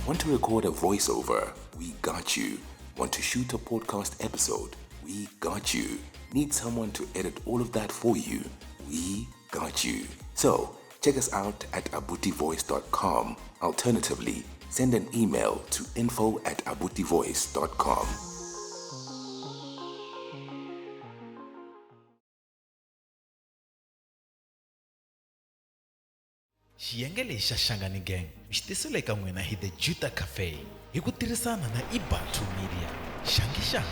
Want to record a voiceover? We got you. Want to shoot a podcast episode? We got you. Need someone to edit all of that for you? We got you. So, check us out at abutivoice.com. Alternatively, send an email to info@abutivoice.com. Xiyenge lexi xa Hlangani Gang xi tisile eka n'wina hi The Juta Cafe hi ku tirhisana na Ibantu Media. Xangisha.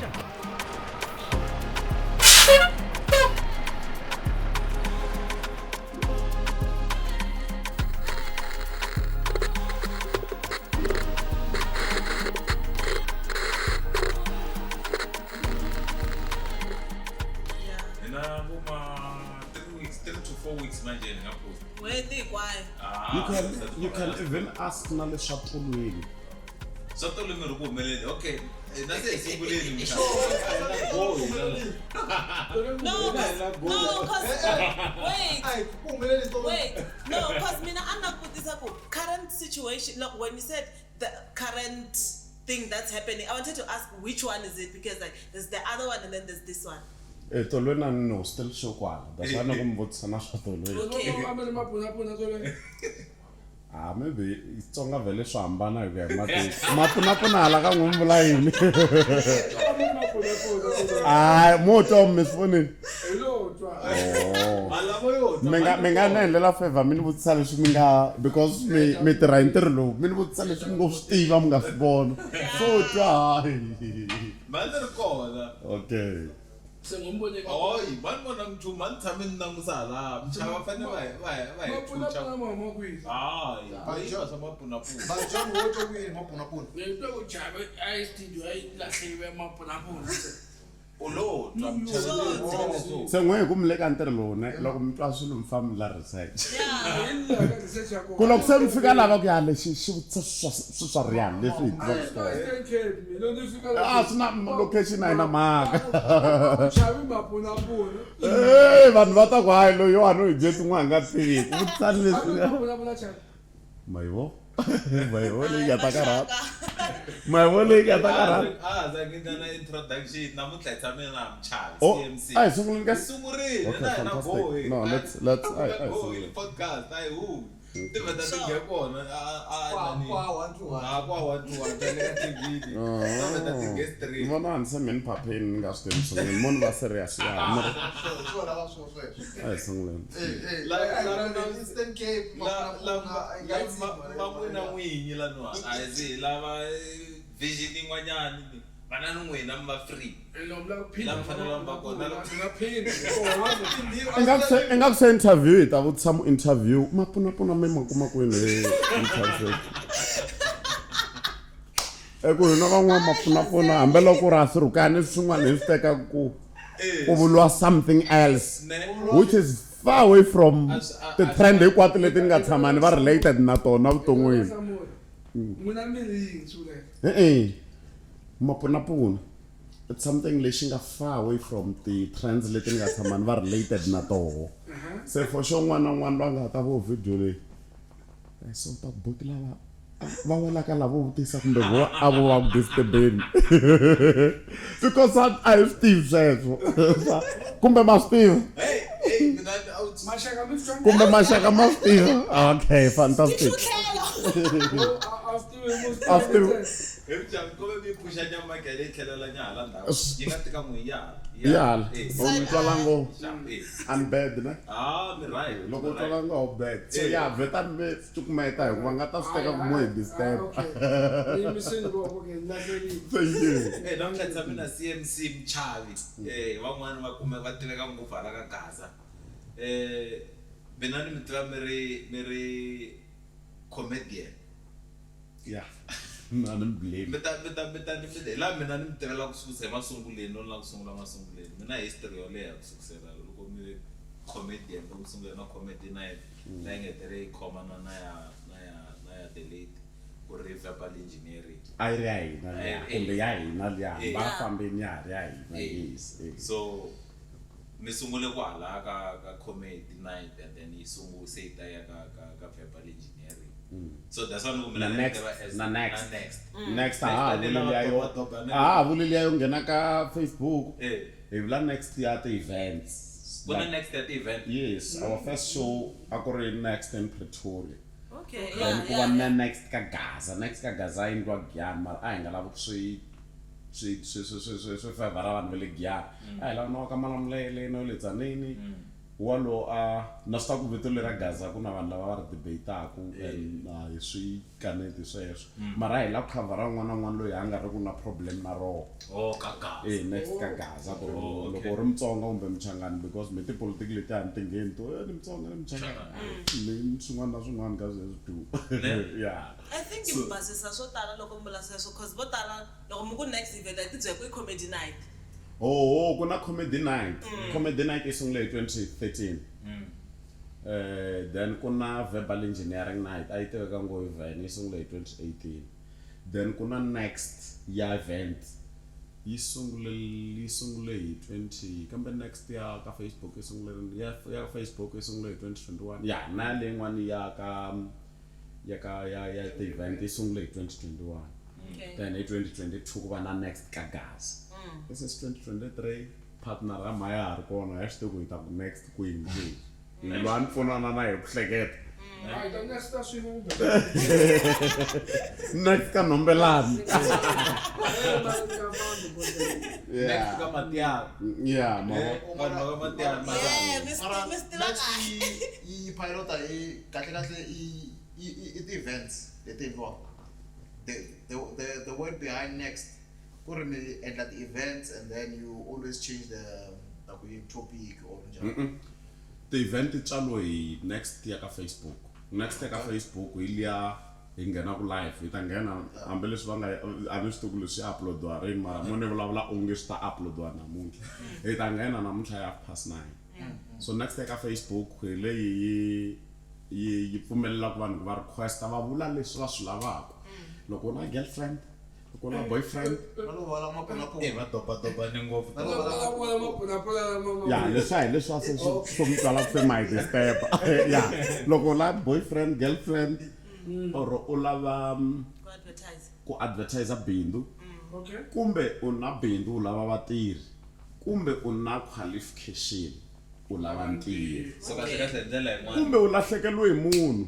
You can even ask Nale Shatulwini. Okay. That's it. Wait. No, because Mina Anna put this up. Current situation. Look, when you said the current thing that's happening, I wanted to ask which one is it, because like there's the other one and then there's this one. Tolwena no still show kwala. That's why nakumvutisa na Shatulwini. Okay. Maybe Tsonga vele swo hambana hi ku ya hi matiko. Mapuna hala ka n'wembula yini. Moto mifoni. Mi nga na endlela favor mi ni vutisa leswi mi nga, because mi tirha hi ntirho lowu, mi ni vutisa leswi mi ngo swi tiva mi nga swi vona. So twa. Okay. Van'wana mntu tshame ni langusa hala mchava va fanele va hi pfuxa Se n'we ku mi le ka ntirho lowu ne loko mi twa swilo mi famba mi la research. Ku loko se mi fika lava ku ya lexi xi vutisa swa real leswi hi tivaka swona. Swi na location a yi na mhaka. Vanhu va ta ku hayi loyi wa no hi bye tin'wana nga tiviki vutisani leswi mayivo leyi nga ta karhata mayivo leyi nga ta karhata. za ngita na introduction namuntlha hi tshame na Chavi CMC. Ai sunguleni ka sungurile okay, na fantastic. No, let's podcast ai tiva ta tinge kona kwa tele TV tiva ta tinge stream. Vona hansi mini papeni nga swi tivi sunguleni munhu va serious ya. Ai sunguleni. Eastern Cape n'wina n'winyi lano ayizi lava vision yin'wanyani vana ni n'wina mi va free lava fanele va kona I nga ku se interview hi ta vutisa mu interview mapuna mi ma kuma kwini interview. Eku hi na van'wana mapuna hambi loko ra sirukani swin'wana hi swi teka ku vuliwa something else which is far away from the trend hinkwato leti ni nga tshama ni va related na tona vuton'wini. Mapuna it's something lexi nga far away from the trends leti ni nga tshama ni va related na toho. Se for sure n'wana na n'wana loyi a nga ta vo video leyi so ta boti lava va wela ka lavo vutisa kumbe vo a vo va ku disturbeni because a hi swi tivi sweswo kumbe ma swi tiva kumbe maxaka ma swi tiva. Okay, fantastic. Twalango I'm bad ne. Right. Loko twalango bad. So yeah, veta me tukumeta hi ku va nga ta swi teka ku mo hi disturb. Thank you. Namuntlha hi tshame na CMC Chavi. Van'wana va kume va tiveka ngopfu hala ka Gaza. Mina ni mi tiva mi ri comedian. Yeah. No, I'm blame. La mina ni mi tivela ku sukusa emasunguleni no la ku sungula masunguleni. Mina history yo leha ku sukusela loko mi comedian loko sungula na comedy night la ngetere khoma na ya Delate ku verbal engineering. Ai na kumbe ya ba fambeni ya yes. So mi sungule kwala ka comedy night and then yi sunguse ta ya ka verbal engineering. So that's why we next next vuleliayo nghena ka Facebook ivula next ya the events next at the event. Yes, our first show akuri next in Pretoria. Okay. Then kuva next ka Gaza indwa Giyani mara a hi nga lavi ku swi favora vanhu va le Giyani a hi lava no ka Malamulele no le Tzaneen walo na swi ta ku vito lera Gaza ku na vanhu lava va ri debate-aku and hi swi kaneti sweswo mara hi lava ku khavhara n'wana n'wana loyi a nga ri ku na problem na roho next ka Gaza loko u ri Mutsonga kumbe Muchangani because me tipolitiki leti a ni tingheni to ni Mutsonga ni Muchangani ni swin'wana na swin'wana ka sweswo yeah. I think in basisa swo tala loko mbula sweswo cause vo tala loko mi ku next event a ti byela ku i comedy night. Kuna comedy night. Comedy night is only 2013. Then kuna verbal engineering night. I think I'm going event is only 2018. Then kuna next year event. Is only 20. Come next year ka Facebook is only Facebook is only 2021. Yeah, na lengwani ya ka the event is only 2021. Okay. Then 2022 kuba na next ka Gaza. This is 2023 partner amaya ari kona ya xitoko ita ku next queen lwa ni pfunana na hi ku hleketa next ka Nombelani Next ka Matiyana. Yeah, I pilot the events the word behind next and at the events and then you always change the topic or the event itsalo hi next year ka Facebook ilia ingena ku live itangena hambe leswi va nga anisituku leswi uploadwa rini mara mone vulavula onge swi ta uploadwa namuntlha itangena namuntlha ya 9:30 so next year ka Facebook leyi yi pfumelela ku vanhu va request va vula leswi va swi lavaka loko na girlfriend loko na boyfriend yeah leswi swo mitsala ku my step yeah loko na boyfriend girlfriend or u lava ku advertise bindu kumbe una bindu u lava vatirhi kumbe una qualification u lava ntirho kumbe u lahlekeliwe hi munhu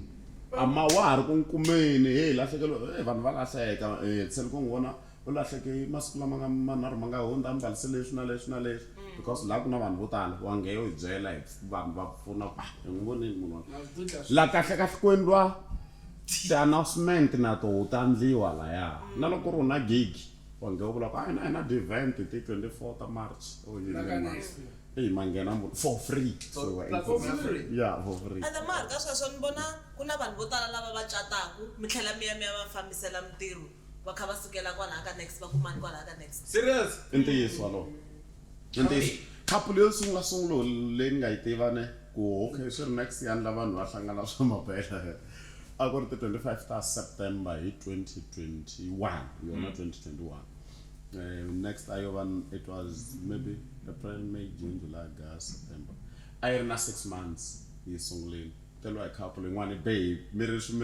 ama wa ha ri ku nkumeni lahlekeliwe vanhu va lahleka tseni ku ngona u lahleke masiku lama manharhu ma nga hundza ambalise leswi na leswi because la ku na vanhu vo tala wa ngeyo hi byela hi vanhu va pfuna hi n'wi voneni munhu la kahle ku endliwa ti-announcement na to ta ndliwa laya na loko ri na gig wa ngeyo vula ku a na event ti 24 ta March mangena for free for free yeah for free and the mark sweswo ni vona ku na vanhu vo tala lava va cataku mi tlhela mi ya va fambisela mintirho va kha va sukela kwalaha ka next va kumani kwalaha ka next Serious? Ntiyiso walowo ntiyiso couple yo sungula leyi nga yi tivane ku okay swi ri next year la vanhu va hlangana swa mabela a ku ri ti 25 ta September hi 2021 yona 2021 next it was maybe April, May, June, July, August, September. I ran 6 months. He's sungling. Tell me a couple in one babe. Matching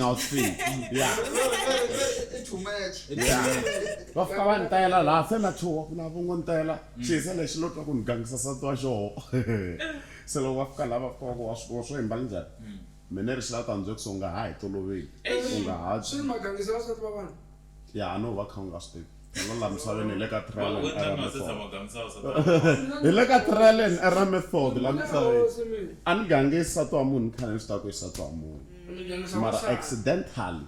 outfit. Yeah. too much Yeah. Wafikawa ntayela la sena chuo kuna vungontela. Shisele shilotwa kungangisa satwa show. Selo wafika lava koko waswo imbalinjani. Meneri shilata njoku unga hai toloveli. Unga haji. Sini magangisa wasatwa bana. Yeah, I know what conga stick. Ngola msabeni leka trial and error method la msabeni angange satwa munhu khale sitako satwa munhu mara accidentally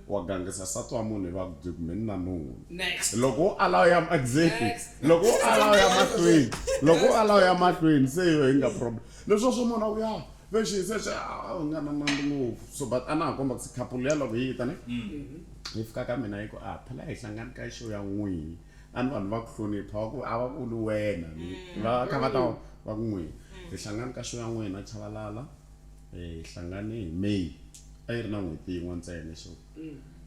wagangisa satwa munhu va kujumeni na munhu loko allow ya exactly loko allow ya mahlweni se yo inga problem leswo swo munhu uya veshi se nga na ngopfu so but ana komba ku couple ya loko yi ta ne ifika ka mina yiko phela hi hlangana ka show ya n'wini ani vanhu va ku hlonipha wa ku a va vuli wena va kha va ta va ku n'wini hi hlangana ka show ya n'wina Chavalala hi hlangane hi May a yi ri na n'hweti yin'we ntsena show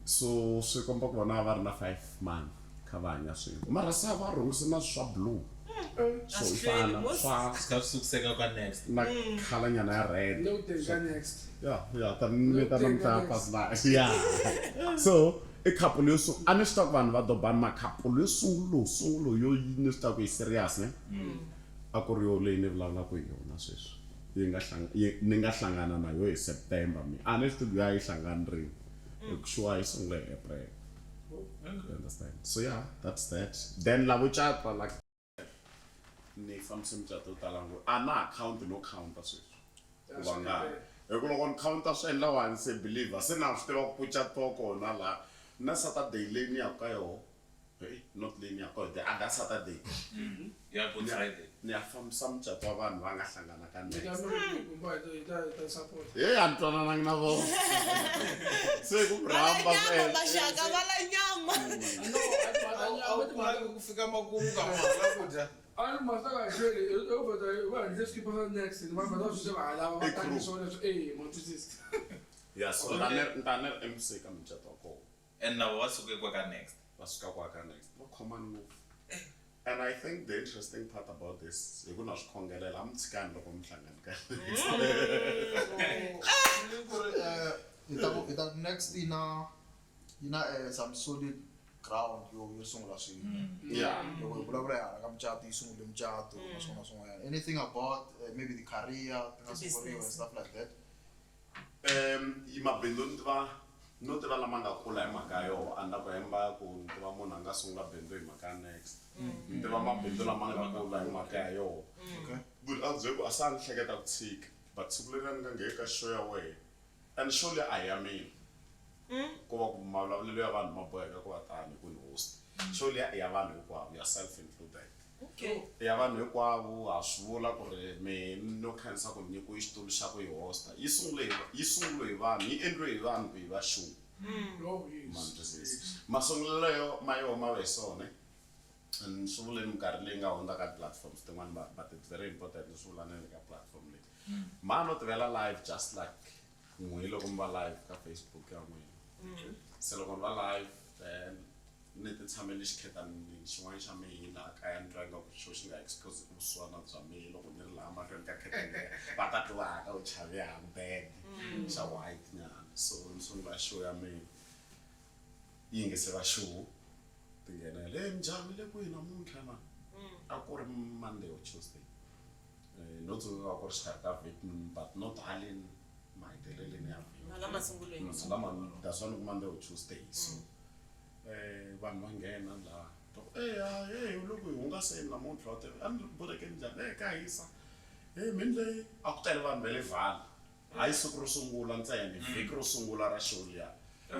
so swi komba ku vona va ri na 5 months kha va hanya swin'we mara sa va rhungise na swa blue So ifana swa Ska sukuseka kwa next. na color nyana ya red. No thing next. Yeah, yeah. So a couple of so I stock van what the ban my couple solo yo you stock is serious ne. Ako rio le ne vlanga ko yona sis. Ninga hlangana na yo September me. Honest to guy hlangan re. Kushuwa isongle April. You understand? So yeah, that's that. Then la wucha like ne fam sim chato talango. Ana account no count sis. Wanga. Ekulokon counter shine la one say believer. Se na stelo pucha toko na la. Na Saturday leni akayo. Hey, not leni akayo. The other Saturday. Yeah, good Friday. Ni afam some chat wa vanhu vanga hlangana ka next. Ita support. Eh Ntwanano na vo. Se ku bramba Nyama mashaka vala nyama. Awukulanga kufika makumu kamala kuja. I must have actually over the well, just keep on next. The man does so I love that so Montusis. Yeah, so Ntwanano MC ka mchat ko. And now what's okay kwa next? Basuka kwa ka next. What common move. And I think the interesting part about this, you're gonna kongelela amtsikani loko mhlangana ka. Ita next some solid ground yo sungula swi. Yeah. Yo vulavula ya ka mchato isungule mchato naswona anything about maybe the career and stuff like that. Imabindu no te va la manga kula emaka yo anda ko emba ku te va mona nga sungula bendo emaka next. Te va mabindu la manga kula emaka yo. Okay. But azwe asang hleketa kutsika but sikulela ngeke show ya way. And surely I am in. Ko ku mavulavulelo ya vanhu maboheka ku vatani ku host. Surely ya vanhu hinkwavo ya self included. Okay. Ya vanhu hinkwavo ha swi vula ku ri me no khensa ku nyiko xitulu xa ku yi hosta yi sungule hi vanhu yi endliwe hi vanhu ku yi va show masungulelo ma yo ma ve swona and swi vule minkarhi leyi nga hundza ka platforms tin'wana but it's very important ni swi vula na le ka platform leyi ma no tivela live just like n'we loko mi va live ka Facebook ya n'wina se loko ni va live then ni ti tshamele xikhetani xin'wana xa mina kaya ni twa ingaku xo xi nga expose vuswana bya mina loko ni ri laha mahlweni ka khetani va ta tivaka u chavi hambed xa white nyana so ni sungula show ya mina yi nge se va show ti nghenele njhani le kwihi namuntlha na a ku ri Monday or Tuesday no tsundzuka ku ri xikarhi ka vhiki but not haleni maheteleleni ya vhiki lama that's one Monday or Tuesday so vanhu va nghena laha loko hi hungaseni namuntlha a ni boreke njhani ka hisa mindleyi a ku tele vanhu va le vhala hayi siku ro sungula ntsena vhiki ro sungula ra show liya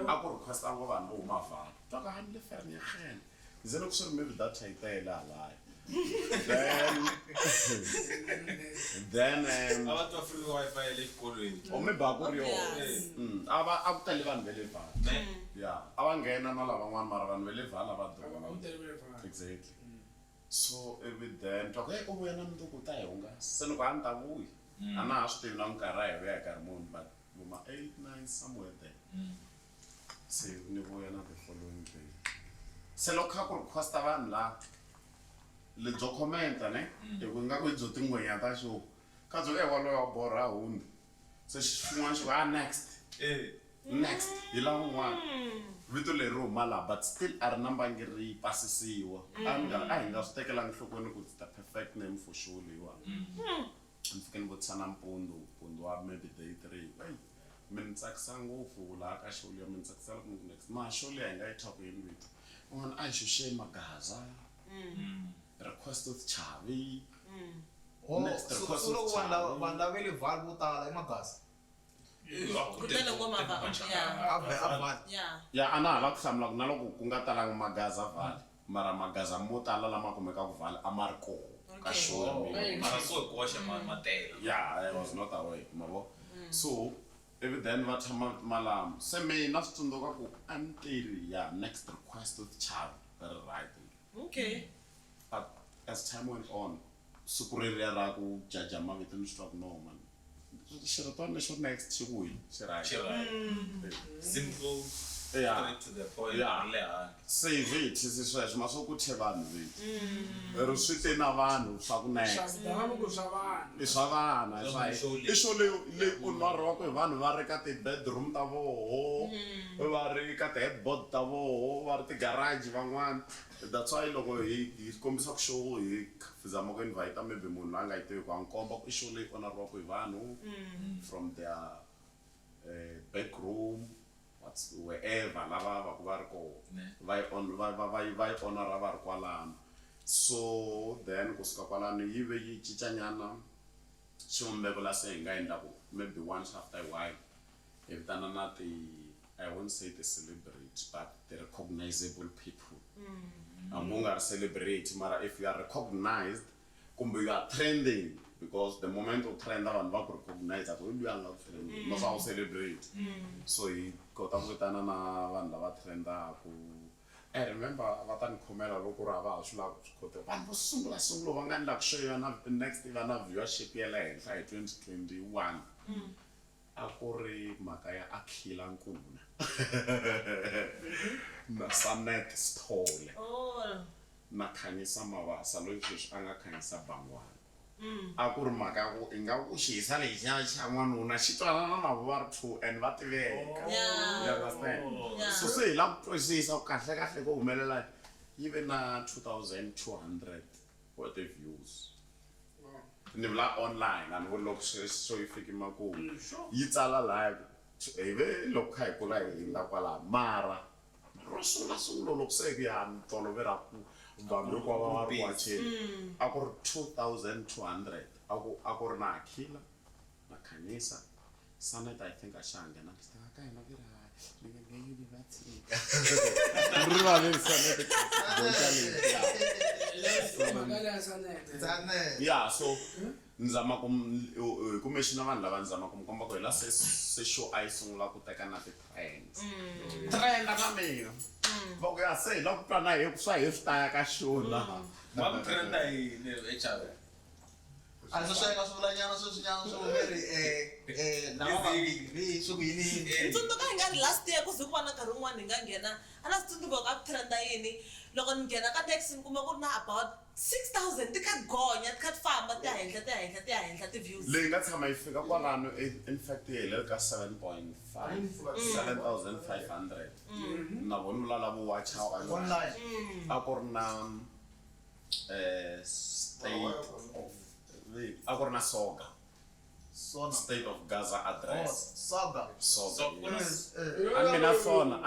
a ku requesta ngo vanhu vo huma vhala twaka a ni le ferne ya kgena ze loko swi ri maybe data yi tele halaya then Ava twa free wifi le xikolweni. maybe a ku ri yona a ku tele vanhu va le vhala yeah a va nghena na lavan'wana mara vanhu va le vhala va duma exactly so then twaka u vuya na mundzuku ta hi hungasa se loko a ni ta vuyi a na ha swi tivi na minkarhi a hi vuya hi karhi muni but vuma 8-9 somewhere there se ni vuya na the following day se loko kha ku requesta vanhu la le byo commenta ne hi ku nga ku byo tin'wenya ta show ka byo waloyo wa borha hundi se xin'wana xi va next next hi laha un'wana vito leri huma laha but still a ri nambangi ri pasisiwa a hi nga swi tekelanga nhlokweni ku it's the perfect name for show leyiwani ni fike ni vutisa na mpundu wa maybe day 3 mi ni tsakisa ngopfu laha ka show leyi mi ni tsakisela ku next ma show leyi hi nga yi thaku yini vito un'wana a hi xuxe magaza request with Chavi next request with Chavi vanhu lava le vhala vo tala i magaza Kutele ngoma yeah. ya ana hala ku hlamula ku na loko ku nga talanga magaza vale mara magaza mo tala lama kumeka ku vale a ma ri koho ka show ya mina Mara so koxa matela. yeah I was not aware mabo so then va tshama malama se mina swi tsundzuka ku a ni teri ya next request with Chavi right Okay. but as time went on siku reriya ra ku jaja mavito ni swi twa ku no man xiritwana lexo next xi ku hi xi right Simple. straight to the point. Save it sweswo masokuthe vanhu veti ri swi te na vanhu swa ku next i swa vana i show leyi onwariwaka hi vanhu va ri ka ti-bedroom ta voho va ri ka ti-headboard ta voho va ri ti-garage van'wana. That's why loko hi kombisa ku show hi zama ku invite maybe munhu la nga yi tivi ku ankomba ku i show leyi onwariwaka hi vanhu from their back room wherever lava va ku va ri koho va yi onora va ri kwalano. So then kusuka kwalano yi ve yi cincanyana xivumbeko la se hi nga endlaku maybe once after a while hi vitana na I won't say the celebrity but the recognizable people. Among our celebrity mara if you are recognized kumbe you are trending because the moment of trend vanhu va ku recognize ku you are not trending no sa celebrate. So hi kota ku vitana na vanhu lava trendaku. I remember va ta ni khomela loko ri hava swi lava swi kota vanhu vo sungula va nga endla ku show na next va na viewership ya le henhla hi 2021 a ku ri mhaka ya Akhila Nkuna na Sanet Stole na Khanyisa Mabasa loyi sweswi a nga khanyisa Bangwana. A ku ri mhaka ya ku i nga ku xiyisa lexiya xa n'wanuna xi twanana na vo va ri two and va tiveka. You understand? So se hi lava ku twisisa ku kahle ku humelela yi ve na 2,200 wa ti-views. Ni vula online and when loko so yi fiki makumu yi tsala live hi ve loko kha hi kula hi la kwala mara ro sungula loko se ku ya tolovera ku vanhu loko va ri watching a ku ri 2,200 a ku ri na Akhila na Khanyisa Sanet I think a xanga na ka hina ke ra ni nge va tsika ri va le Sanet. Yeah, so nzama ku mexina vanhu lava nzama ku mikomba ku hi la se show a yi sungula ku teka na ti-trends trenda na mina va ku ya se hi la ku twana hi swa hi swi taya ka show la va ku trenda hi Chavi a swi sweka swivulanyana sweswinyana swo veri lava vambirhi swi ku yini ntsundzuka hi nga ri last year ku ze ku va na nkarhi wun'wana hi nga nghena a na swi tsundzuka ka ku trenda yini loko ni nghena ka taxi ni kuma ku ri na about 6,000 ti kha gonya ti kha ti famba ti ya henhla ti-views leyi nga tshama yi fika kwalano in fact yi helele ka 7,500 na vona lavo watcha online a ku ri na state of a ku ri na Soga state of Gaza address Soga ani mina sona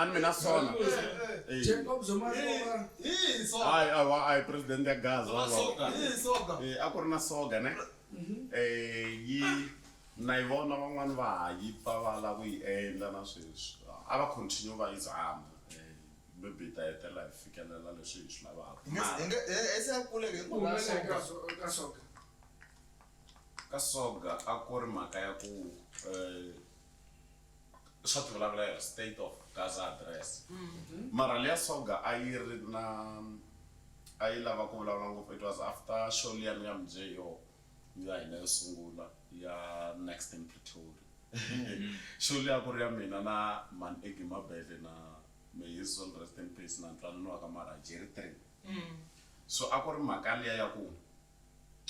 ai president ya Gaza a ku ri na Soga ne yi na yi vona van'wani va ha yipa va lava ku yi endla na sweswi a va continue va yi zama maybe ta hetela hi fikelela leswi hi swi lavaka. Ka Soga a ku ri mhaka ya ku swa ti vulavula state of Gaza address mara leya Soga a yi ri na a yi lava ku vulavula ngopfu it was after show liya ya Mjeyo ya hina yo sungula ya next in Pretoria show liya ku ri ya mina na Man Egi Mabele na may his soul rest in peace na Ntwanano Waka Maraji ri 3 so a ku ri mhaka liya ya ku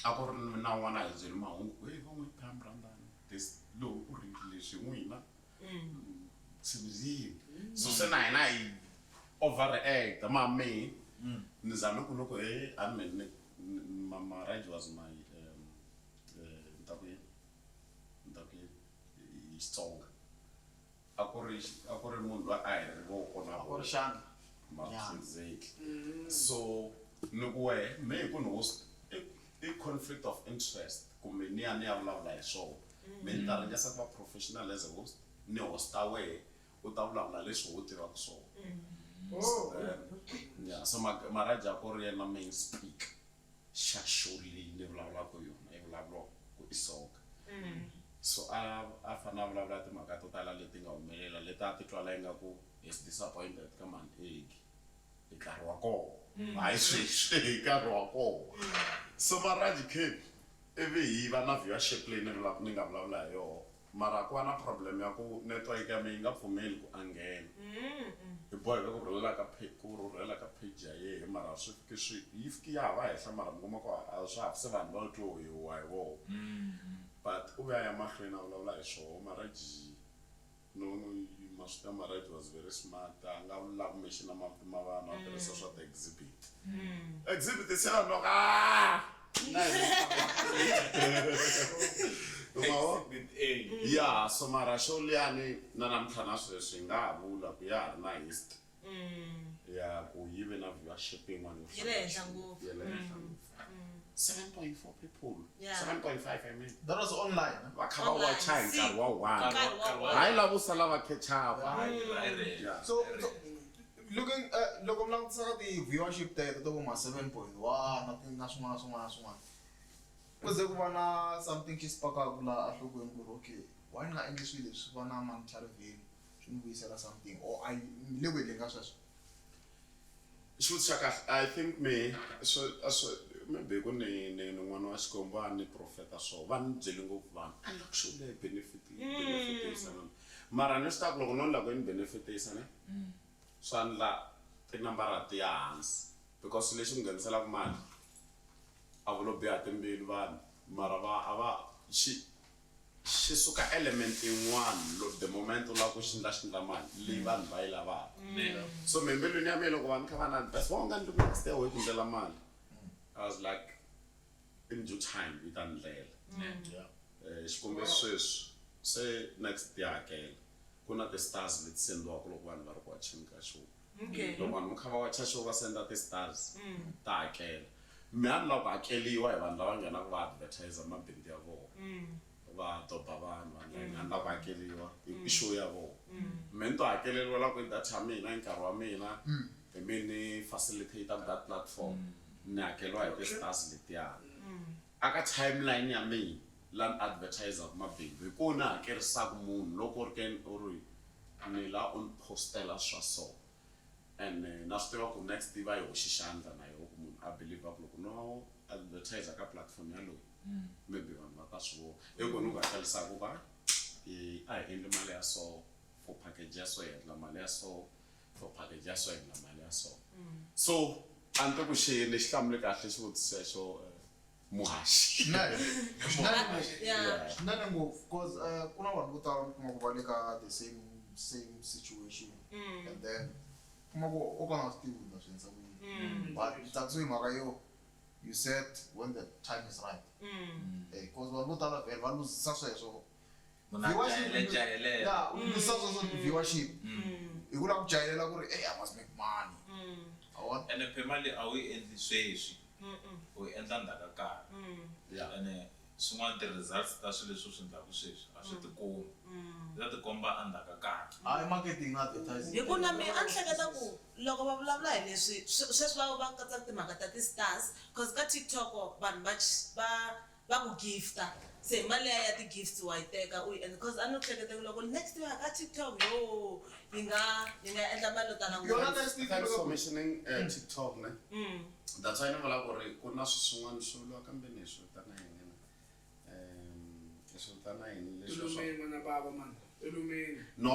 a ku ri na n'wana hi byeli mahungu hey va n'wi phambrandani this lowu u ringile leswi n'wina simzini so se na hina hi overreact me ni zame ku loko a mean Maraji was my ntakuye Xitsonga a ku ri munhu loyi a hi ri voko na ku ri xana so ni ku wehe me ku ni a conflict of interest kumbe ni ya vulavula hi swona me ni ta ringesa ku va professional as a host ni hosta wehe u ta vulavula leswi u tivaka swona so Maraji a ku ri yena main speaker xa show leyi ni vulavulaka yona yi vulavula ku i Soga so a fana vulavula timhaka to tala leti nga humelela leti a ti twala ingaku is disappointed ka Man Egi hi nkarhi wa kona hayi sweswi hi nkarhi wa kona so Maraji came ivi hi va na viewership leyi ni nga vulavula hi yona mara ku va na problem ya ku network ya mina yi nga pfumeli ku a nghena hi boheka ku rhurhela ka page ya yehe mara swi fike yi fike ya va henhla mara mi kuma ku swa ha se vanhu va tlo huwa hi vona but u ya mahlweni a vulavula hi swoho Maraji no Master Maraji was very smart a nga vula ku mexina mavito ma vanhu a tirhisa swa ti-exhibit se vanhu yeah so mara show liyani na namuntlha na sweswi hi nga ha vula ku ya ha ri na history ya ku yi ve na viewership yin'wana Yi le henhla ngopfu. 7.4 people Yeah. 7.5 I mean That was online. va kha va watcha hi nkarhi wa one Nkarhi wa hayi lavo sala va ketchup So looking loko mi langutisa ka ti-viewership teto to ma 7.1 na swin'wana ku ze ku va na something xi spakaku laha a nhlokweni ku ri okay why ni nga endli swilo leswi va na monetary value swi ni vuyisela something or a le kwele ka sweswo xivutiso xa kahle I think me maybe ku ni n'wana wa xikombo a ni profeta so va ni byele ngopfu vanhu a loko swi le benefitisa mara ni swi ta ku loko no ni lava ku ni benefitisa ne swa ndla tinambara ti ya hansi because lexi n'wi ngheniselaku mali a vulo biha timbili vanhu mara xi suka element yin'wana the moment u lava ku xindla mali leyi vanhu va yi lavaka so membilwini ya mina loko vanhu kha va na best va nga ndli ku next day ku ndlela mali I was like in due time yi ta ndlela xikombiso sweswi se next day hakela ku na ti-stars leti sendiwaka loko vanhu va ri ku wacheni ka show loko vanhu mi kha va wacha show va senda ti-stars ta hakela mi a ni lava ku hakeliwa hi vanhu lava nghenaka va advertiser mabindzu ya vona va doba vanhu a ni lava ku hakeliwa hi show ya vona me ni to hakeleriwa la ku i data ya mina hi nkarhi wa mina hi mi ni facilitator that platform ni hakeliwa hi ti-stars letiyani aka timeline ya mina la ni advertiser mabindzu hi ku ni hakerisaku munhu loko ri ke u ri ni la u ni postela swa so and na swi tiva ku next va yi hoxi xandla na yoho ku munhu a believe ku loko no advertiser ka platform yaloyi maybe vanhu va ta swi vona hi ku ni ku hakelisaku va a hi endli mali ya so for package ya so hi endla mali ya so for package ya so hi endla mali ya so so a ni te ku xini xi hlamule kahle xivutiso xexo muhaxi swinene ngopfu because ku na vanhu vo tala mi kuma ku va le ka the same situation and then kuma ku o ka nga swi tivi na swi endlisa ku yini but ni tsakisiwe hi mhaka yo you said when the time is right because vanhu vo tala vhele va luzisa sweswo luzisa sweswo viewership hi ku lava ku jayelela ku ri hey I must make money ene pemali a wu yi endli sweswi u yi endla ndzhaka karhi ene swin'wana ti-results ta swilo leswi u swi endlaku sweswi a swi tikombi ta tikomba endzhaka karhi hayi marketing na advertising hi ku na mi a ni hleketa ku loko va vulavula hi leswi sweswi va katsaka timhaka ta ti-stars cause ka TikTok vanhu va ku gifta se mali ya ti-gifts wa yi teka u yi endla cause a ni hleketa loko next week ka TikTok yo yi nga endla mali yo tala thanks for mentioning TikTok ne that's why ni vula ku ri ku na swin'wana swi vuliwa kambe ni swi vitana yini leswi vitana yini leswi na baba man no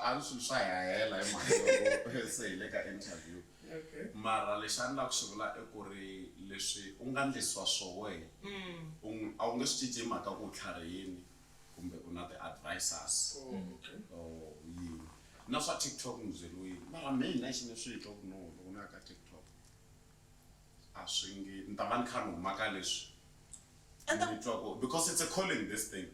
a ni swilo swa hela hi mhaka loko se hi le ka interview mara lexi a ni lava ku swi vula i ku ri leswi u nga ndlisiwa swo wehe a wu nge swi cinci mhaka ku u tlharihini kumbe u na ti-advisors yini na swa TikTok ni byeriwile mara mina i xine swi twa ku no loko ni ya ka TikTok a swi nge ni ta va ni kha ni huma ka leswi ni twa ku because it's a calling this thing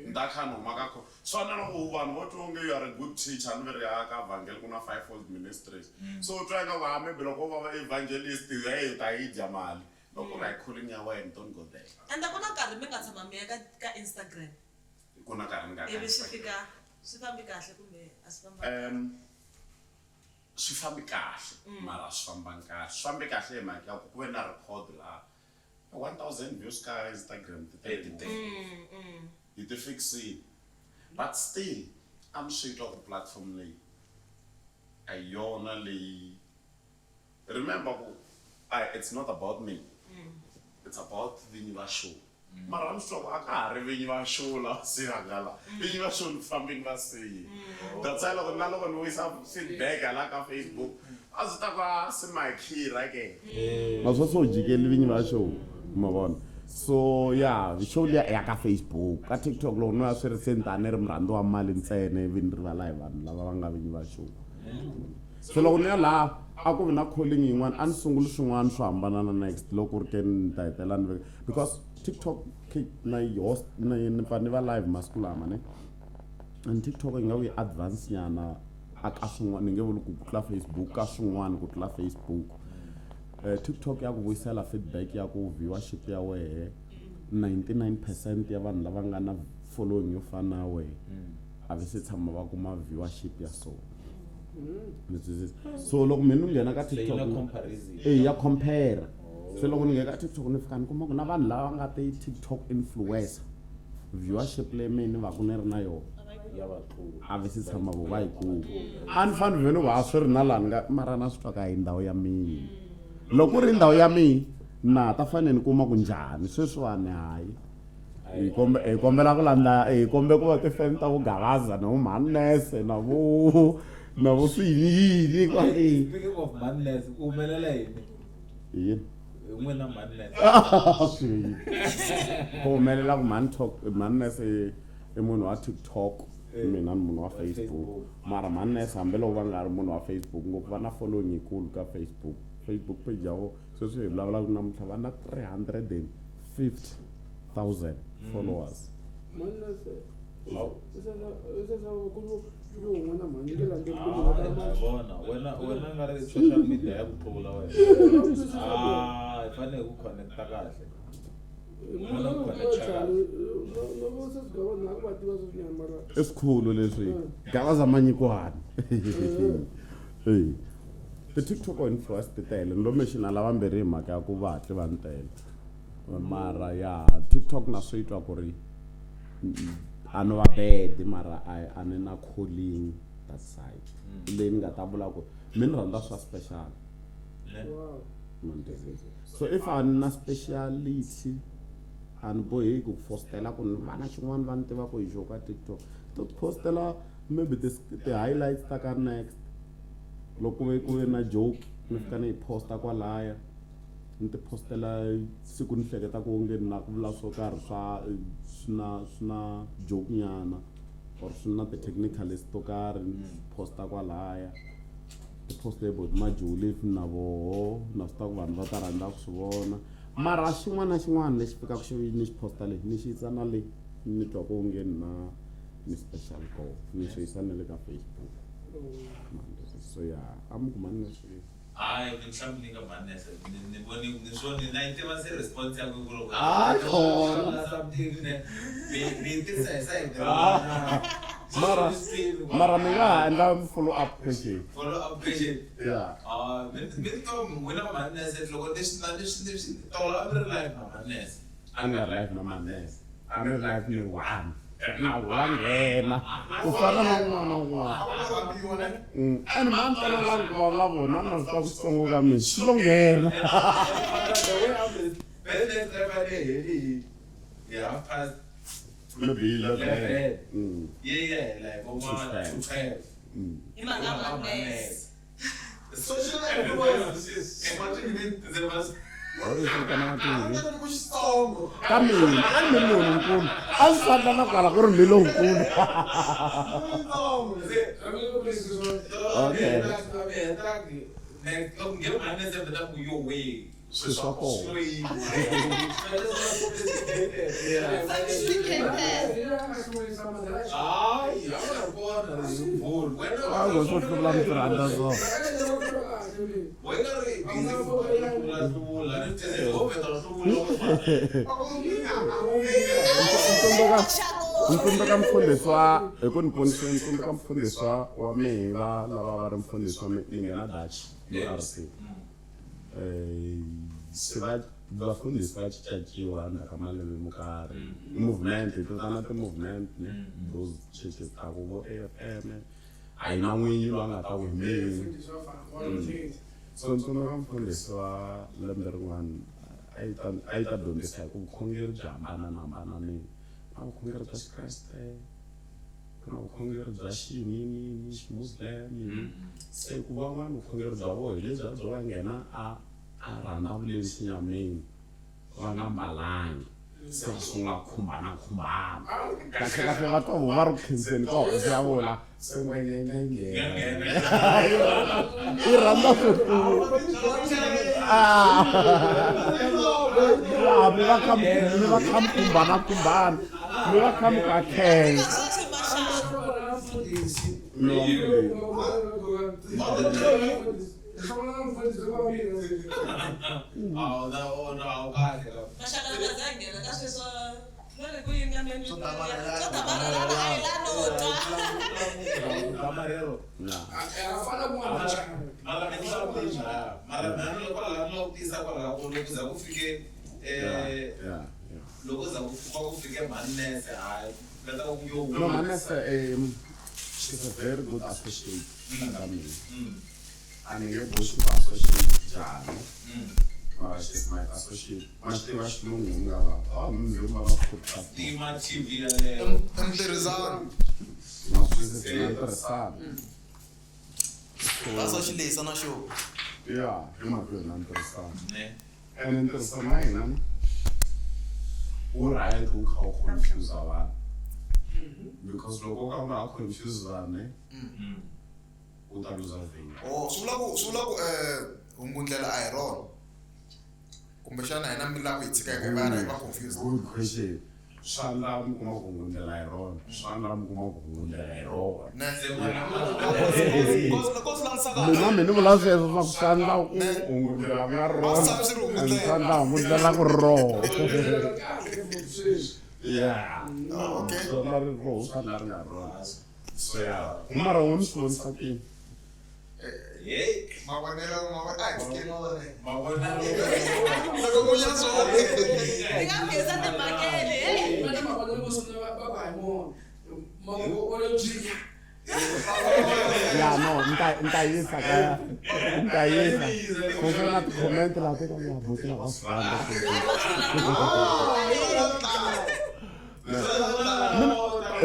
ni ta kha ni huma ka swana loko vanhu vo twa onge you are a good teacher ni veri ya ka vhangeli ku na fivefold ministries so u twa eka va maybe loko va va evangelist hey u ta yi dya mali loko ri calling ya wena don't go there ende ku na nkarhi mi nga tshama mi ya ka Instagram ku na nkarhi ni nga ivi swi fambi kahle kumbe a swi famba swi fambi kahle mara swi fambi kahle hi mhaka ya ku ve na record laha 1000 views ka Instagram yi ti fixile but still I'm sure ku platform leyi a yona leyi remember ku it's not about me it's about vinyi va show mara I'm sure I can't even show la sirangala even show something va say that's why loko na loko we sit back la ka Facebook azita kwa simakhi right maso jikeli vinyi va show mabona so yeah the show ya ka Facebook ka TikTok lo no aswere sentane ri mrando wa mali ntsene vindri va live vanhu lava va nga vinyi va show so loko ni la ako na calling yin'wana a ni sunguli swin'wana swo hambana na next loko ri ke ni ta hetelani because TikTok na host na ni va live masiku lama ne and TikTok yi nga wi advance nyana aka swin'wana ni nge vuli ku tlula Facebook ka swin'wana ku tlula Facebook TikTok ya ku vuyisela feedback ya ku viewership ya wehe 99% ya vanhu lava nga na following yo fana na wehe a ve se tshama va kuma viewership ya so so loko mina nghena ka TikTok ya compare so loko nghena ka TikTok ni fika ni kuma ku na vanhu lava nga te TikTok influencer viewership le mina va ku ni ri na yo ya vatluri a ve se tshama vo va yiku a ni fani vhenu va swiri na lani nga mara na swi twa ka hi ndhawu ya mina loko ri ndhawu ya mina na ta fane ni kuma ku njhani sweswiwani hayi hi kombela ku landza hi kombe ku va tifan ta vugavaza na Mhani na vo swiyini kwa speaking of Mhani umelela yini n'wina Mhani humelela ku Mhani i munhu wa TikTok mina ni munhu wa Facebook mara Mhani hambelo va nga ri munhu wa Facebook ngopfu va na following yikulu ka Facebook page yavo sweswi hi vulavulaka namuntlha va na 350,000 followers wena nga ri social media ya ku tlula wena hi fanele ku connecta kahle esikhulu leswi gavaza manyikwana the TikTok influence ti tele ndo mexina lava mbirhi hi mhaka ya ku va hatli va ni tele mara ya TikTok na swi twa ku ri a no va bad mara a ni na calling that side leyi ni nga ta vula ku mi ni rhandza swa special so if a ni na speciality a ni boheki ku fostela ku ni va na xin'wana va ni tivaka hi xo ka TikTok to postela maybe the highlights ta ka next loko ku ve na joke ni fika ni yi posta kwalaya ni ti postela siku ni hleketa ku onge na ku vula swo karhi swi na joke nyana or swi na ti-technicalist to karhi ni posta kwalaya ti poste about majolifi na voho na swi ta ku vanhu va ta rhandza ku swi vona mara xin'wana na xin'wana lexi fikaka xi ni xi posta leyi ni xi yisa na leyi ni twa ku onge ni special go ni xi yisa na le ka Facebook so yeah I'm kumani leswi hayi mhlawumbe ninga Mhani ni voni ni swona na itiva se response ya ku lo something ne be sai mara ni nga endla follow up page yeah mi to wena Mhani loko leswi tola a ri live na Mhani a ni live na Mhani a ni live ni one na wangena ku fana na un'wana and man tala langu va nga vona na swi ta ku songo ka mina xi lo nghena maybe like social ka mina a ni munhu nkulu a swi fana na kwala ku ri ni lonkulu okay swi swa kona swo hluvula mi tirhandza swona Ntsundzuka mfundhiswa hi ku ni ponisa ntsundzuka mfundhiswa wa mihiva lava va ri mfundhiswa mi nghena Dutch RC se vafundhisi va cicaciwa endzhaku ka malembe mo karhi movement hi totana ti-movement those churches ta ku vo AFM a hi na n'winyi loyi a nga ta ku himini so ntsundzuka mfundhisi wa lembe rin'wana a yi ta dyondzisa hi ku vukhongeri byi hambananambananini ku na vukhongeri bya xikreste ku na vukhongeri bya xiyinini ximuslem se ku van'wana vukhongeri bya vona hi lebyi byo va nghena a rhandza vuleli xinyameni va nga mbalangi se va sungula khumbana kahle va twa va ri ku khenseni ka hosi ya vona se ngengengenge i rhandza swikulu mi va kha mi khumbana mi va kha mi ka khenga No, Mhani she's a very good associate. I mean, you're both associate Jan. She's my associate. Mas tem mais longo, Interessant. That's what she lays on a show. Yeah, you're not very interessant. And interessant, man. Alright, who how confused are because logo ka una confused vane uta lose thing. Oh, sulaku ungundlela iron. Kumbe xana hina milaku yi tshika hi vana hi va confused. Good question. Swandla mi kuma ku ngundlela iron. Swandla mi kuma ku ngundlela iron. Mina ni vula sweswo swa ku swandla ku ngundlela nga ron. Swandla ngundlela ku ro. Yeah. Oh, okay. So not at all. So yeah. Mara won't something. Yeah. Yeah, no, ntayisa kaya. Ntayisa. Comment la teka ya buti la wasfanda.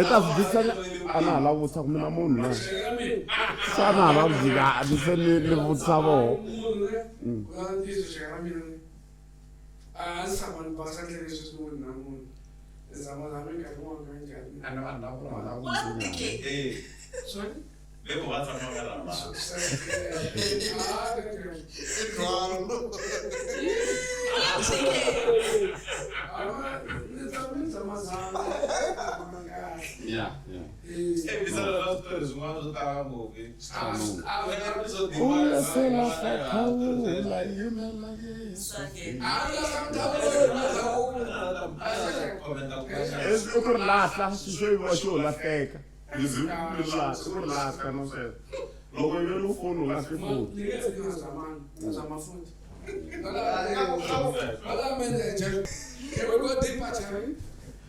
Eta visa ana la vutsa mina munhu na. Sana la vika dise ni vutsa vo. Yeah.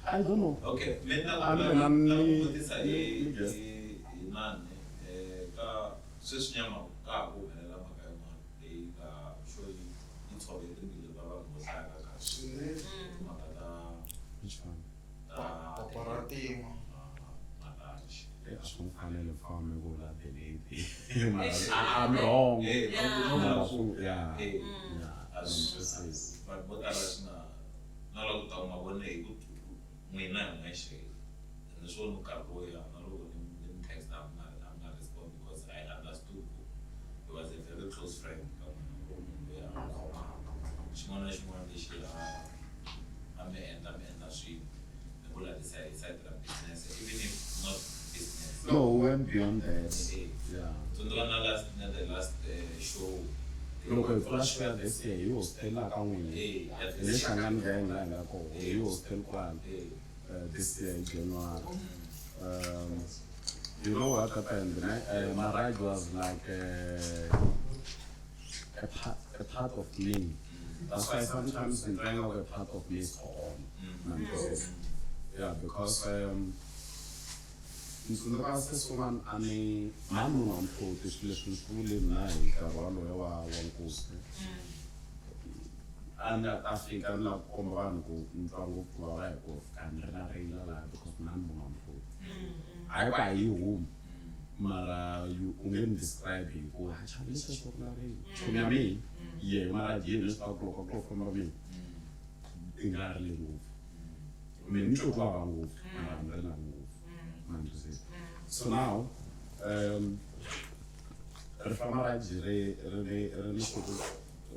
I don't know. Okay, Which one? I'm wrong. Mina actually, and this one didn't text. I'm not responding because I understood he was a very close friend. Business, even if not business. No, we went beyond that. Yeah. So the last show. Look, if last year this year, you was still like on me. This year, I'm going like you was still quiet. This year, January. You know what happened? Maraji was like a part of me. That's why sometimes in time of a part of me is on. Yeah, because Nsundakase someone ani manu nampo this relation fully nai karwalo yawa wankuste. anda Afrika na komba vanhu ku ntlangu ku va hi ku kandrela reila la because nani munhu hayi kwa hi home mara you ungeni describe ku hachalisa ku na reila kuna me ye mara je le sta ko famba me ingari le ngopfu me ni to kwa ngopfu mara ndela ngopfu manje so now re famba ra jire re le ko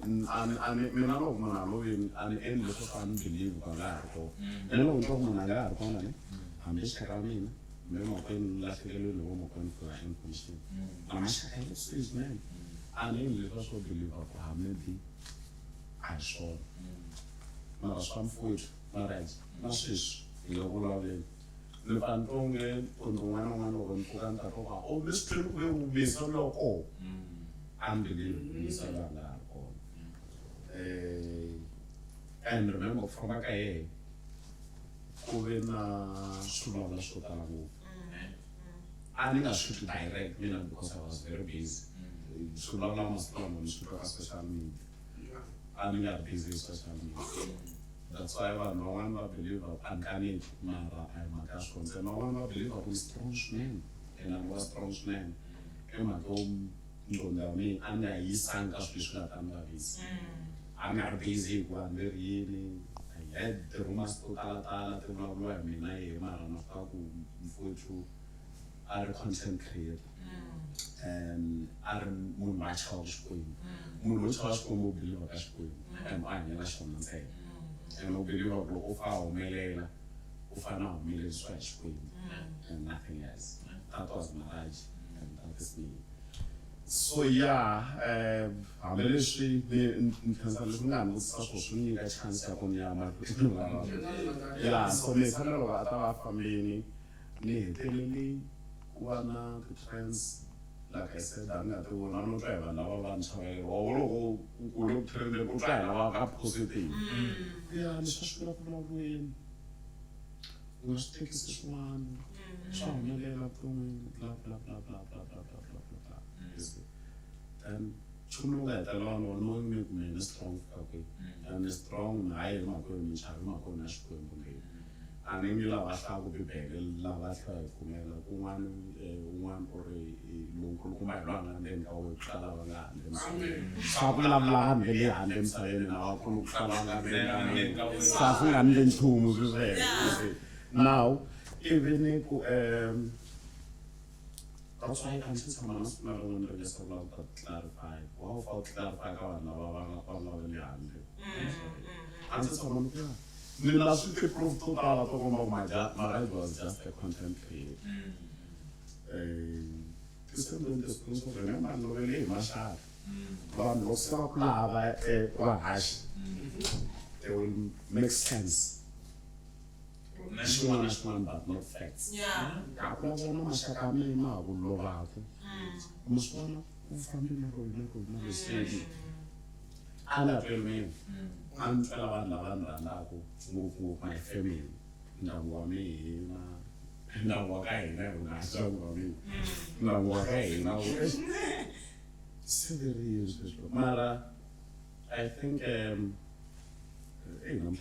mina lo mona lo in an end lo so an believe ka la ko mina lo nto mona la ko na ne hambe shaka mina me mo ken la ke le no mo ken for information ama shaka lo is man an end lo so believe ko ha maybe I saw mara some food Maraji na sis lo ko la le pantonge Ntwanano Waka ko kanta ko ka o this trip we will be so loco unbelievable ni sala la ko and remember from akaye ko na suma la shota la go ani na shoot direct because I was very busy suma la mas plan super special media ani are busy special media. That's why no one believe I can't mara I'm a cash concern. No one believe I was strong man, and I was strong man. I'm at home, me, and I sang a fish that I'm not busy one very I had the rumors to Talatala to know I mean I mara no kaku to our content creator. And our moon match house queen. Moon house will believe a cash queen. And I'm a national say. And obeliwa ko ofa o melela ofa na o mele switch queen and nothing else. That was Maraji and that is me. So yeah, I'm really sure in Tanzania was supposed to need a chance to come here. Yeah, so me kind of got our family ni teleli wana the friends. Like I said, I'm not the one who drive and our lunch or look to the try our positive. Yeah, and it's not a problem. We'll take this one. So I'm not there, blah, blah, blah, blah, blah, blah, blah, blah, blah. And Chuno that alone will know me strong, okay. And strong, I am not going to have my own as going to be. And then you love us, I will be better. Love us, one or a local command, and then our Kalawan and Sabla and then saying our Kalawan and Safu and then two moves there. Now, even if that's why I see someone else not only just about clarify, or for clarify on the land. And someone the last week proved total of my marriage was just a content creator. Remember, no really, my shot. But no stop lava, hash. It will make sense. National, but not facts. Yeah. I was a family now, would love out. Most one of family never and I tell me, I'm move my family. Now, me, now, what I know, so me. Now, what I know, 7 years. Mara, I think, I'm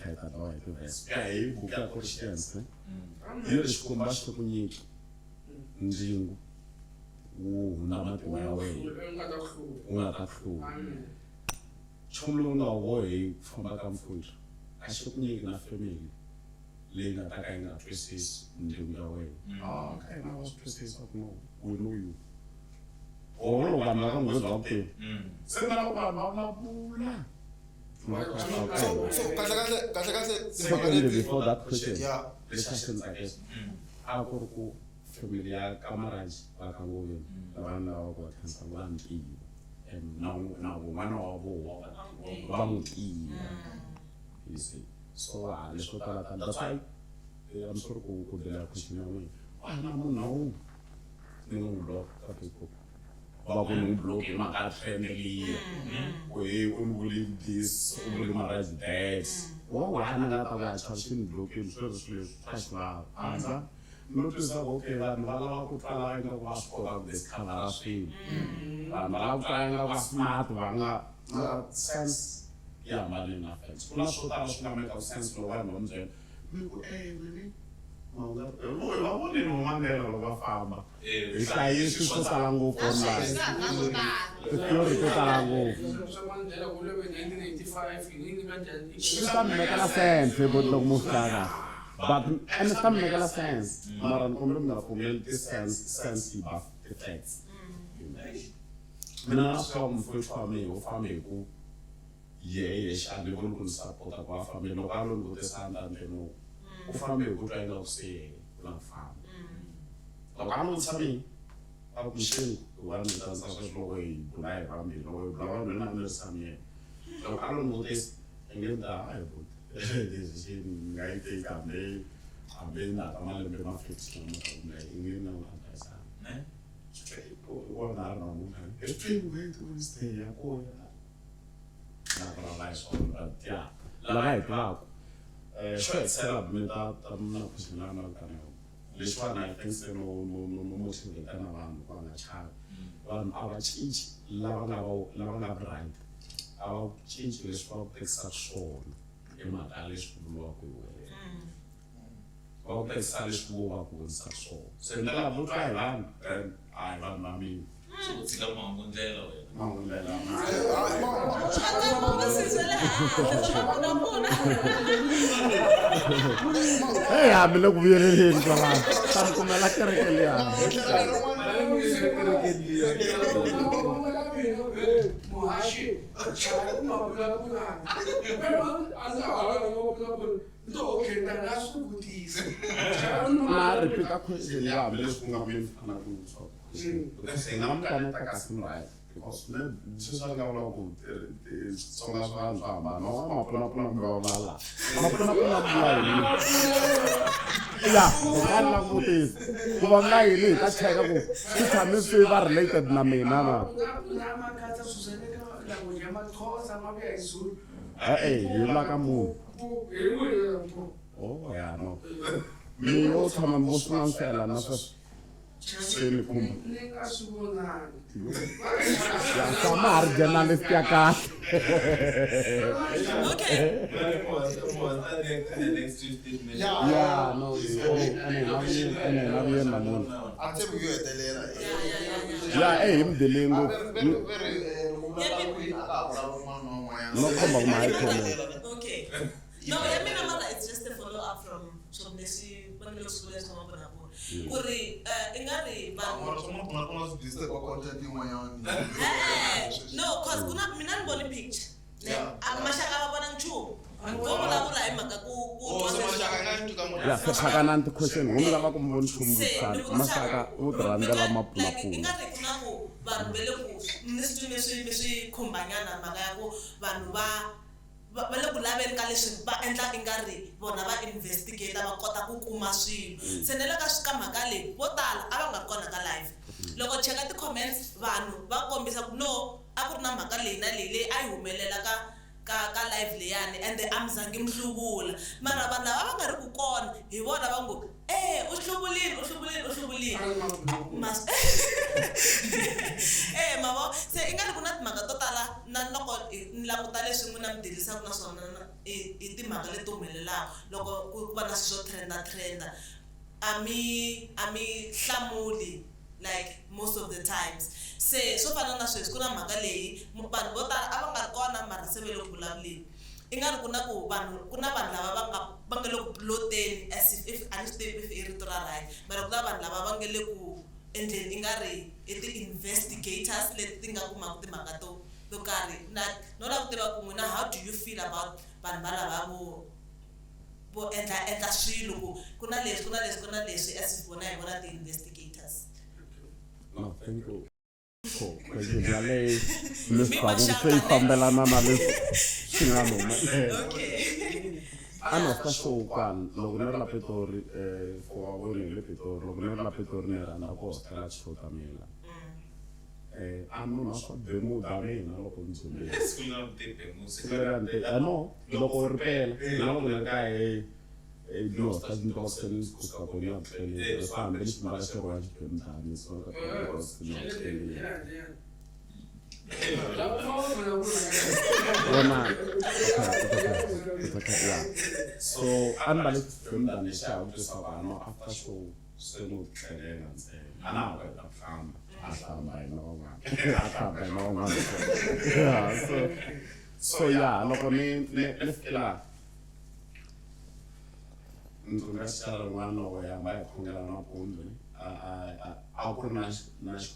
tired about it. Guy, who got Christians, here is Kumbasta Kunik, Nzingu. Oh, not my way. Not at all. Chumlo na way from back and forth. I should need enough family. Laying attacking at pieces in the way. Oh, okay, I was pieces of no. We know you. All of them are good up there. Send out my Secondly, before that question, the question I guess, how could familiar Maraji Waka around our one E. And now one of one E. You see. So let's go to that. That's why I'm sure who could have question. I don't know. No block, people. Babu block, my family. We will this, we will marriage dads. Oh, I have another something broken, so that's why. Notice that okay, I'm not to try and was for this color field. I'm not trying to was smart, sense ya mali na fence kuna swo tala swi nga make sense loko vanhu va mi byela mi ku vavoni nomandela loko va famba hi hlayisi swo tala ngopfu online titheory to tala ngopfu swi ta mi mekela sense but loko mu hlaka but and swi ta mi mekela sense mara ni kumbe mi nga pfumeli ti-sense buff effects mina na swi va mufresh wa mina u fambe hi ku yehe xandi voni ku ni sapota ku a fambe loko a lo ni vutisana nteno u fambe hi ku twa ingaku se u nga fambi loko a lo vutisa mina a ku mixini ku va ni tsandzeka sweswi loko hi bula hi vambirhi loko hi bula vanhu na mirisana yena loko a lo ni vutisa i nge ni ta hayi but leswi nga yi teki hambe ni na ta malembe ma 50 lama kumbe i nge na u advisana wona a ri na munhu ya kona lava hi swona but ya lava hi tivaku swo hetisela mi ta na kusinana na kana leswiwani I think se no motivate na vanhu va nga chavi vanhu a va cinci lava nga right a va cinci leswi va ku tekisaka swona hi mhaka leswi vuriwaka hi wena va ku tekisa leswi vo va ku vonisa swona se ni lava vo twa hi vanhu hayi vanhu va mina tshika mahungundlela wena mahungundlela hey hambi le ku vuyeleleni ka vanhu ta mi kumela kereke liya na repeat question ya hambi leswi ku nga mi fana ku ngamkaneka kasimbayo because sisakavula ku swona swa vanhu swo hambana van'wamapfunapfuna kumbe va vulavula amapfunapfuna vula yini ya a ni la ku vutisa ku va nga yini hi ta cheka ku swi tshame swi va related na mina na hi vula ka munhu oh ya no mi yo tshama mi vusungansela na sweswo seni kumba ya sama har journalist ya kahle ya no ene na viyena munhu ate ku hetelela ya himdeleni ngopfu no khomba ku mayi khomela okay no I mean it's just a follow up from leswi va nge swi leswi va vona ku ri i nga ri vanhu kuna swi kwa content yin'wanyana no cause kuna mina ni voni picture maxaka va vona nchumu vo vulavula hi mhaka ku ya sephakana nti question humi lava ku mboni nchumu vutlhari maxaka u ti randzela mapfunapfuna i nga ri kuna ku vanhu va le ku ni swi swi khumbanyana mhaka ya ku vanhu va le ku laveni ka leswi va endla i nga ri vona va investigate va kota ku kuma swilo se ne le ka mhaka leyi vo tala a va nga ri kona ka live loko cheka ti-comments vanhu va kombisa ku no a ku ri na mhaka leyi na leyi a yi humelela ka live leyani ende a mi zangi mi hluvula mara vanhu lava va nga ri ku kona hi vona va ngo u hluvulini mavo se i nga ri ku na timhaka to tala na loko ni languta leswi n'wina mi delisaku na swona i timhaka leti humelelaka loko ku va na swilo swo trenda a mi hlamuli like most of the times se swo fana na sweswi ku na mhaka leyi vanhu vo tala a va nga ri kona mara se ve le ku vulavuleni i nga ri ku na vanhu lava va nga le ku ploteni as if a ni swi tivi if i rito ra right mara ku na vanhu lava va nga le ku endleni i nga ri i ti-investigators leti ti nga kumaka timhaka to karhi no la ku tiva ku n'wina how do you feel about vanhu valava vo endla swilo ku na leswi as if vona hi vona ti-investigators no thank you question ya leyi mi swi twaku ku se yi fambelana na leswi swi nga loma a ni swi ta show kwani loko ni ri la Pitori for vavoni hi le Pitori loko ni ri la Pitori ni rhandza ku hostela show ta mina a munhu a swa bemuda mina loko ni dzumbele no loko ri pela mina loko ni ri kaya ni hosta ni hosta ni kusuka kona ya pele fambe ni ximala xo wa xipemudani so ka So unbelievable film than the show just after show so no so yeah, look on Ntwanano Waka Maraji. I'll put nice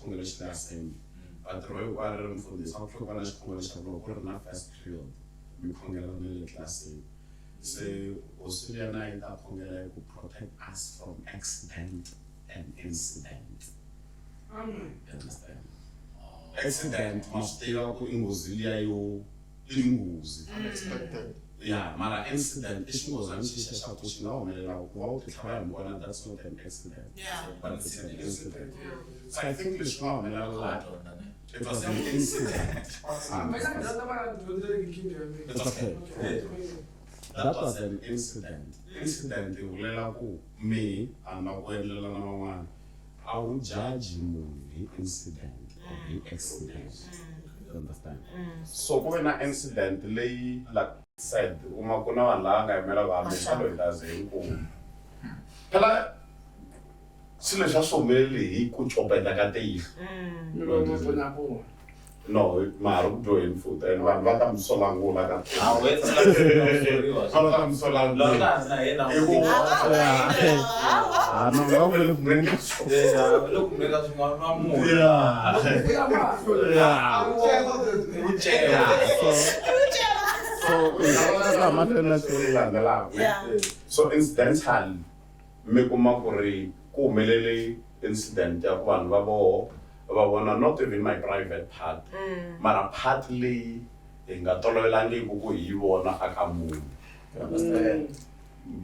English last name. But the way I learned for this, I'll put nice English first field. We congratulate last name. So Australia to protect us from accident and incident. Understand? Accident must stay up in Australia. Unexpected. Yeah, mara incident. It was an incident. That's not an accident. Yeah. But it's an incident. So I think it's not it was an incident. It's okay. That was an incident. Incident me and I will judge the incident or the accident. You understand? So when an incident like said, umakuna langa imela bamishalo idazenku. Phela sile sasomeli ikuchopeta kate. No, maru join food and one vatam solango like that. Ah, wait, vatam solango. So incidental mekumaguri kumelele incident ya kwantu babo not even my private part mara partly ingatolelangi kukuyibona akamunhu. You understand?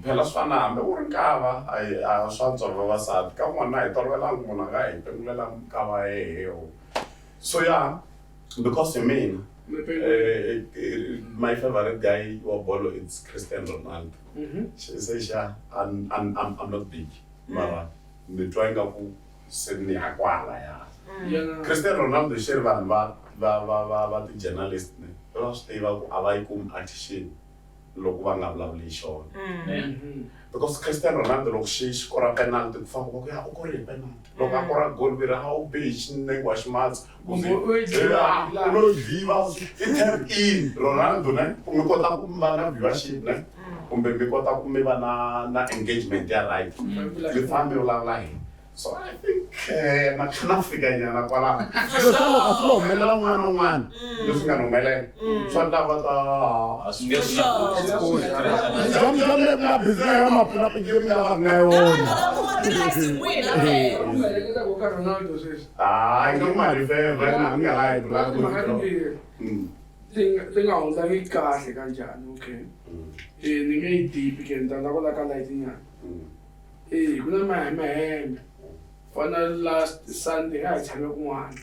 Phela swana hambe uri nkava a swantswa vavasati ka n'wana hi tolovelangi munhu anga hi pengulela nkava heheho. So yeah, because you mean my favorite guy wa bolo is Cristiano Ronaldo. She says I'm not big mara ni trying ku seni akwala ya. Cristiano Ronaldo share vanhu va ti journalist ne va swi tiva ku a va yi kumi attention loko va nga vulavuli xona. Because Cristiano Ronaldo loko xi kora penalty ku famba ku ya u kore penalty loko a kora goal vira a wu bihi xinenge wa ximatsi it tap in Ronaldo ne ku mi kota ku va na viewership ne kumbe mi kota ku mi va na engagement ya right mi fambi u lavula hina. So I think na fika nyana kwala solo aflo melela n'wana leswi nga humelela swa lava ta jamle ma business ya mapuna pingeni lava nga yona ngi mali feve na nga right la tinga onda ngi kahle kanjani okay ni ngi deep kenda na kola kala itinya kuna mahembe fana last Sunday I tshame kun'wana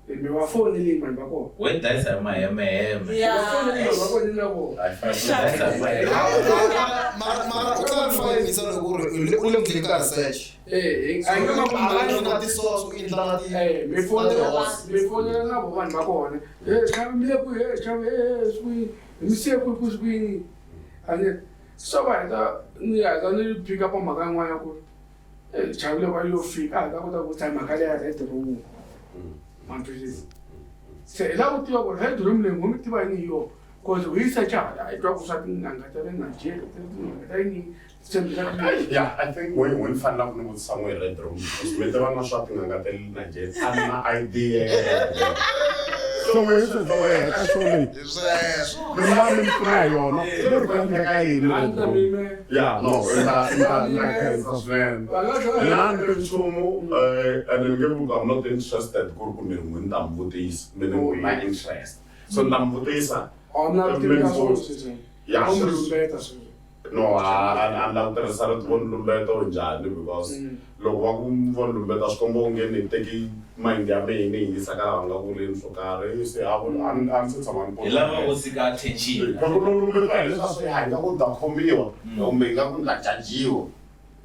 me wa phone le mani bako when that's a my yeah phone le bako ni labo mara ukufanya misalo ku le clicker search ayina ti source ku indla ti me phone na bo mani bako ne chavi mile ku chavi swi mi se ku swi ane so ba da ni ya da ni pick up maka n'wana ku Chavile wa yo fika akakuta ukuthi makale ya red room mantwisi se la utiwa ko red room le ngomi tiba ni yo ko zo isa cha itwa kusati ngangata le Nigeria ngata ni yeah, I think when find out with somewhere red room because me tava na shopping ngangata le Nigeria ana idea so we used to go ahead actually mami kuna yona lori ka ngaka yini yeah no and I'm not interested ku mi ndambutisa mina my interest so ndambutisa yeah no andla interessare ku lumbeto njhani because loko va ku vona lumbeta swi komba onge ni teki mind ya mina yi yisa ka lava nga vuleni swo karhi se a ndzi tshama ni hi lava u sika attention loko lumbeta hi leswi hayi nga ku ta khomiwa kumbe nga ku nga jajiwa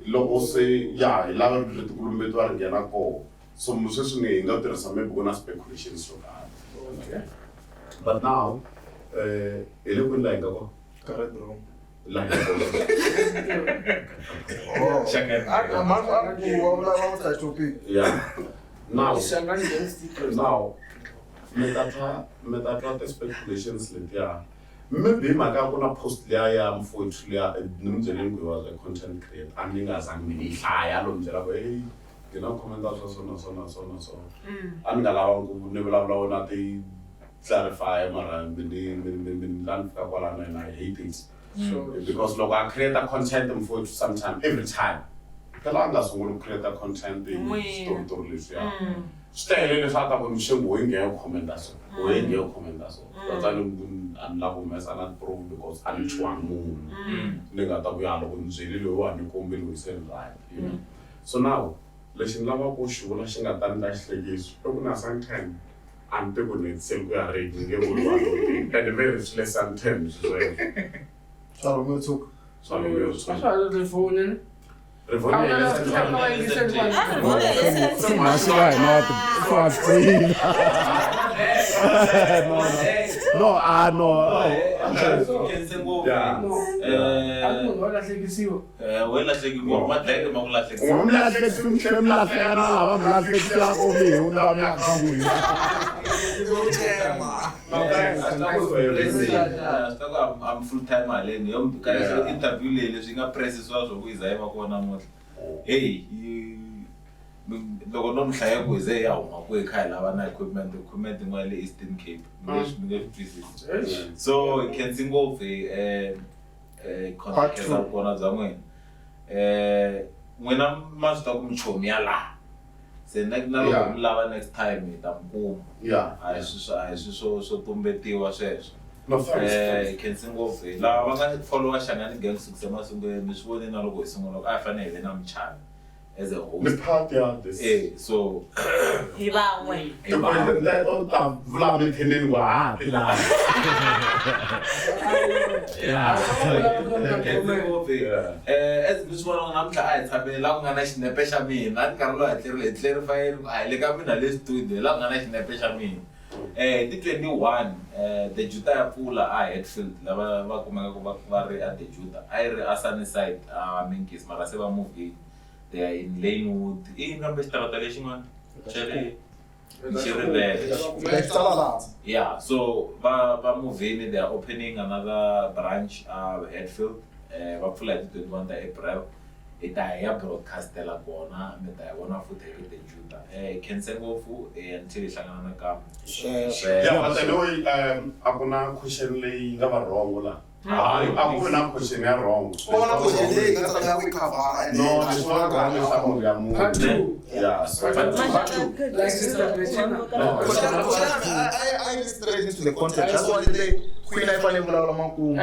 loko se ya hi lava leti ku lumbetiwa ri nghena koho so sweswi ni hi nga tirhisa maybe ku na speculations swo karhi But now, you look like a Correct, bro. like yeah. Now, metatwa speculations letiya. Maybe makakuna post leya mfowethu leya nomjelengwe was a content creator. Andingazange ngihlaya lo mjela ko hey ngina comment so. Andingalawa ukunevelabula wona they clarify mara bini land ka kwala na I hate it. Because look, I create a content mfowethu sometimes every time. Kala angasungula create content story yeah. Style le sata go mshengo wenge comment so. That's why I'm love mess and not prove because I'm chuang moon. Nigga ta buya lo kunzeli lo wa ni kombi lo sen right, you know. So now, leshin lava ko shula shinga tanda hlekiso. Lokuna sometime ante ko ne sel ko ya reading ke bo lo and the very less than 10 so. Sorry, we took. I'm full time alone. Interview lele swi nga press swazo ku izayima kona motla. Hey, loko no mhlaya ku ize ya uma ku ekhaya lava na equipment ngwale Eastern Cape. So can sing of contact kona za n'wina. N'wina ma swi ta ku mchomi ya la. Se na loko lava next time ta mkuma. Yeah. A hi so tumbetiwa sweswo. No thanks. Can sing of la va nga follow Shangani gang suksema sungwe mi swivone na loko isungula a fanele na mchana as a host. The part yeah this. So Ibangwe. That all the vlog intending wa la. As this one on amhla a tshabela ku nga na xinepe xa mina a nkarhi lo hatlerile clarify a le ka mina le studio la ku nga na xinepe xa mina. Ti 21 the Juta ya pfula a Hatfield lava va kumeka ku va ri at the Juta a ri a Sunnyside Minkis mara se va move they are in Lynwood in kambe xitarata lexin'wana yeah, so va moving they are opening another branch Hatfield va pfula hi 21 ta April ita ya broadcastela kona mi ta vona futhi hi the Juta khense ngopfu until hlangana na ka Yeah, but anyway, akuna question leyi nga va wrong la. Akuna question ya wrong. Ona question leyi nga tsaka we cover. No, this one ga ni sa mo ya mu. Yeah. Like sister Bettina. I straight into the content. That's why they queen I finally vula makumu.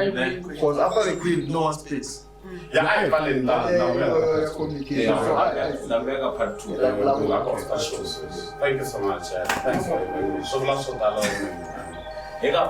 Because after the queen, no one speaks. Yeah, I valid now. Communication. Nabeka part 2. Thank you so much. Thanks for having me. So last one Ega